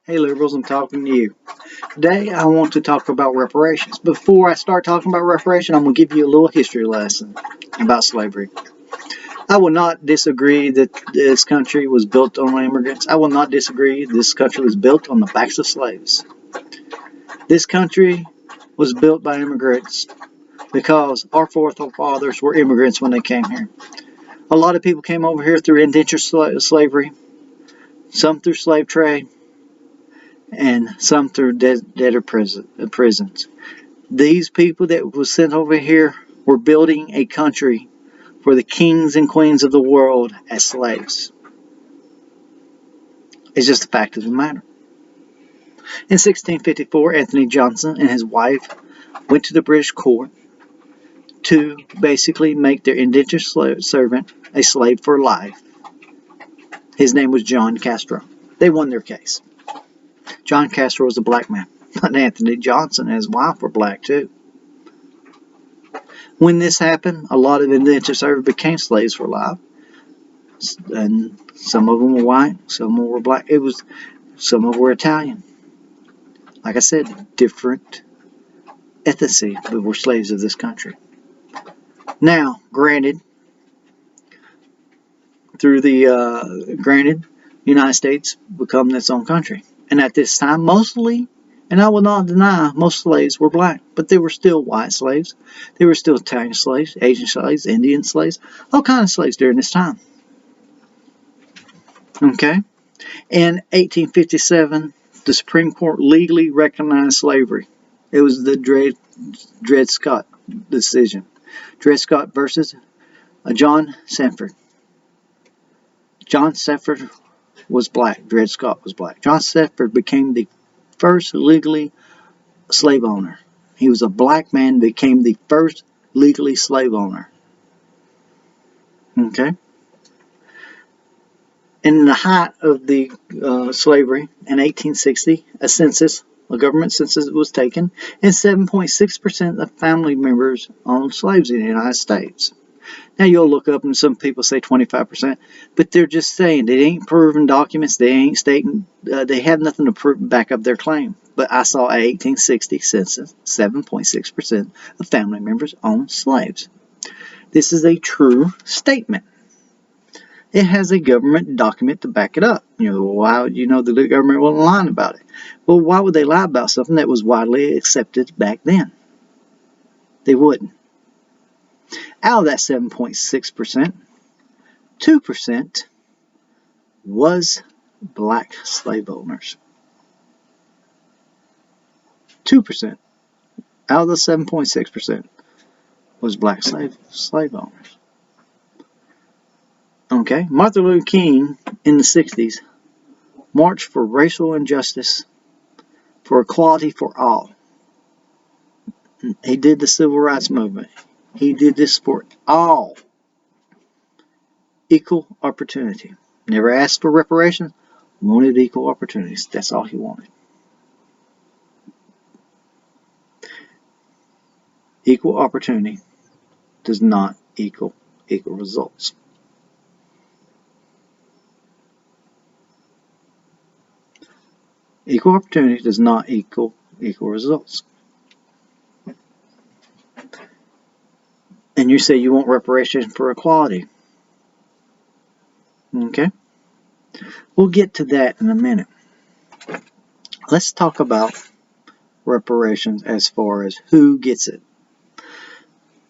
Hey liberals, I'm talking to you. Today I want to talk about reparations. Before I start talking about reparations, I'm going to give you a little history lesson about slavery. I will not disagree that this country was built on immigrants. I will not disagree this country was built on the backs of slaves. This country was built by immigrants because our forefathers were immigrants when they came here. A lot of people came over here through indentured slavery, some through slave trade, and some through debtor prisons. These people that were sent over here were building a country for the kings and queens of the world as slaves. It's just a fact of the matter. In 1654, Anthony Johnson and his wife went to the British court to basically make their indentured servant a slave for life. His name was John Castro. They won their case. John Castro was a black man, but Anthony Johnson and his wife were black too. When this happened, a lot of indentured servants became slaves for life, and some of them were white, some of them were black. Some of them were Italian. Like I said, different ethnicity, but were slaves of this country. Now, granted, the United States become its own country, and at this time, mostly. And I will not deny most slaves were black, but there were still white slaves. There were still Italian slaves, Asian slaves, Indian slaves, all kinds of slaves during this time. Okay? In 1857, the Supreme Court legally recognized slavery. It was the Dred Scott decision. Dred Scott versus John Sanford. John Sanford was black. Dred Scott was black. John Sanford became the first legally slave owner. He was a black man, became the first legally slave owner. Okay? In the height of the slavery in 1860, a government census was taken, and 7.6% of family members owned slaves in the United States. Now you'll look up and some people say 25%, but they're just saying they ain't proven documents. They ain't stating. They have nothing to back up their claim. But I saw a 1860 census, 7.6% of family members owned slaves. This is a true statement. It has a government document to back it up. Why the government wasn't lying about it? Well, why would they lie about something that was widely accepted back then? They wouldn't. Out of that 7.6%, 2% was black slave owners. 2% out of the 7.6% was black slave owners. Okay, Martin Luther King in the 60s marched for racial injustice, for equality for all. He did the civil rights movement. He did this for all. Equal opportunity. Never asked for reparations. Wanted equal opportunities. That's all he wanted. Equal opportunity does not equal equal results. Equal opportunity does not equal equal results. And you say you want reparations for equality. Okay? We'll get to that in a minute. Let's talk about reparations as far as who gets it.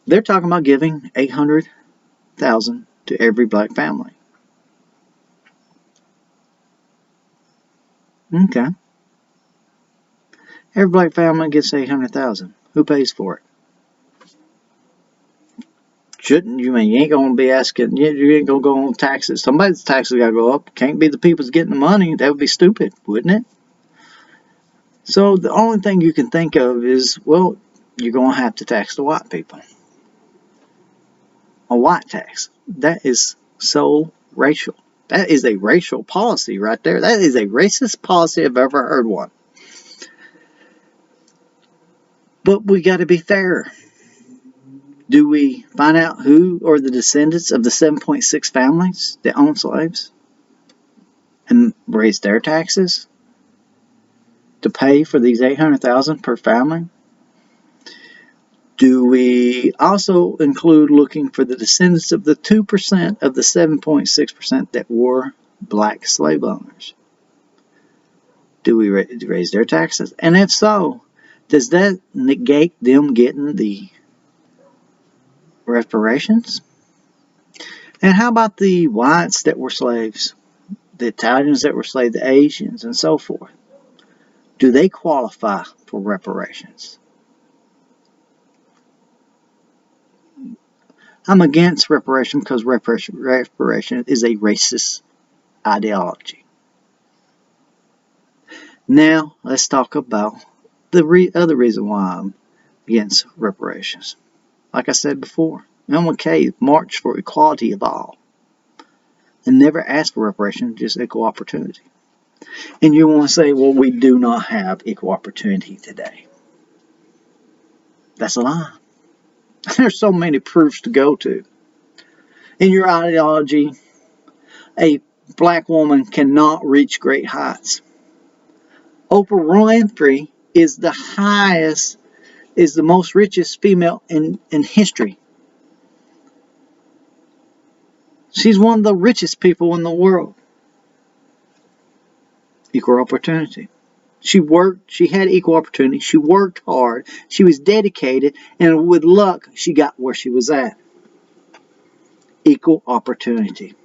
They're talking about giving $800,000 to every black family. Okay. Every black family gets $800,000. Who pays for it? Shouldn't you? You ain't gonna be asking. You ain't gonna go on taxes. Somebody's taxes gotta go up. Can't be the people's getting the money. That would be stupid, wouldn't it? So the only thing you can think of is, well, you're gonna have to tax the white people. A white tax. That is so racial. That is a racial policy right there. That is a racist policy if I've ever heard one. But we got to be fair. Do we find out who are the descendants of the 7.6 families that own slaves and raise their taxes? to pay for these $800,000 per family? Do we also include looking for the descendants of the 2% of the 7.6% that were black slave owners? Do we raise their taxes? And if so, does that negate them getting the reparations? And how about the whites that were slaves, the Italians that were slaves, the Asians, and so forth? Do they qualify for reparations? I'm against reparation because reparation is a racist ideology. Now, let's talk about the other reason why I'm against reparations. Like I said before, MLK marched for equality of all and never asked for reparations, just equal opportunity. And you want to say, well, we do not have equal opportunity today. That's a lie. There's so many proofs to go to. In your ideology, a black woman cannot reach great heights. Oprah Winfrey is the most richest female in history. She's one of the richest people in the world. Equal opportunity. She had equal opportunity, she worked hard, she was dedicated, and with luck, she got where she was at. Equal opportunity.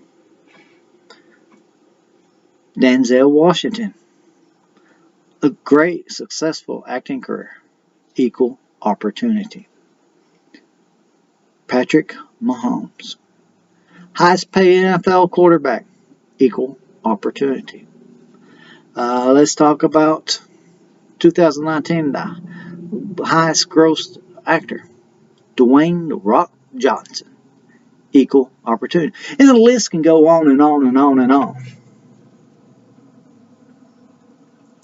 Denzel Washington. A great, successful acting career. Equal opportunity. Patrick Mahomes. Highest paid NFL quarterback. Equal opportunity. Let's talk about 2019, the highest grossed actor. Dwayne "The Rock" Johnson. Equal opportunity. And the list can go on and on and on and on.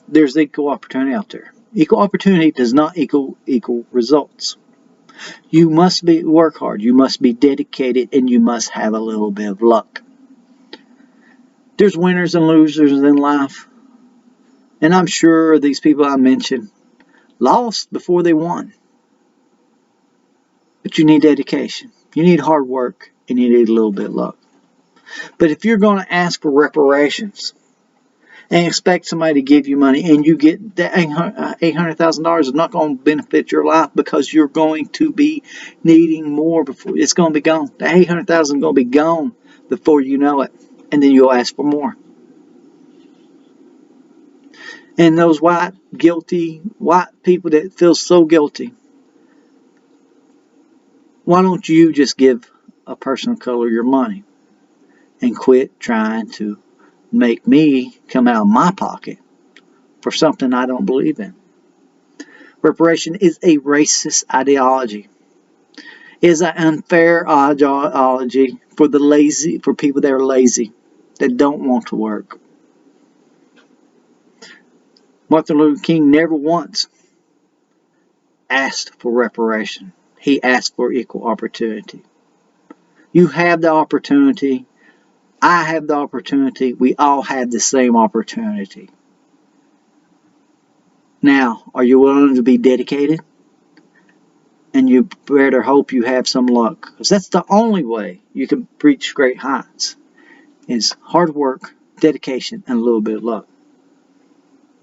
There's equal opportunity out there. Equal opportunity does not equal results. You must work hard, you must be dedicated, and you must have a little bit of luck. There's winners and losers in life. And I'm sure these people I mentioned lost before they won. But you need dedication. You need hard work. And you need a little bit of luck. But if you're going to ask for reparations and expect somebody to give you money and you get that $800,000 is not going to benefit your life because you're going to be needing more before it's going to be gone. The $800,000 is going to be gone before you know it. And then you'll ask for more. And those white people that feel so guilty, why don't you just give a person of color your money and quit trying to make me come out of my pocket for something I don't believe in? Reparation is a racist ideology. It is an unfair ideology for people that are lazy, that don't want to work. Martin Luther King never once asked for reparation. He asked for equal opportunity. You have the opportunity. I have the opportunity. We all have the same opportunity. Now, are you willing to be dedicated? And you better hope you have some luck. Because that's the only way you can reach great heights. Is hard work, dedication, and a little bit of luck.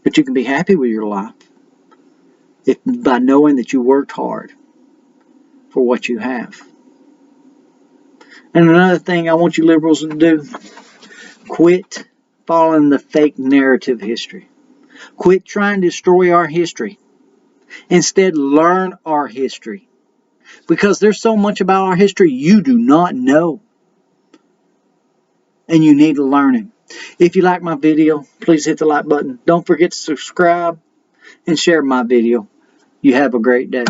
But you can be happy with your life by knowing that you worked hard for what you have. And another thing I want you liberals to do, quit following the fake narrative history. Quit trying to destroy our history. Instead, learn our history. Because there's so much about our history you do not know. And you need to learn it. If you like my video, please hit the like button. Don't forget to subscribe and share my video. You have a great day.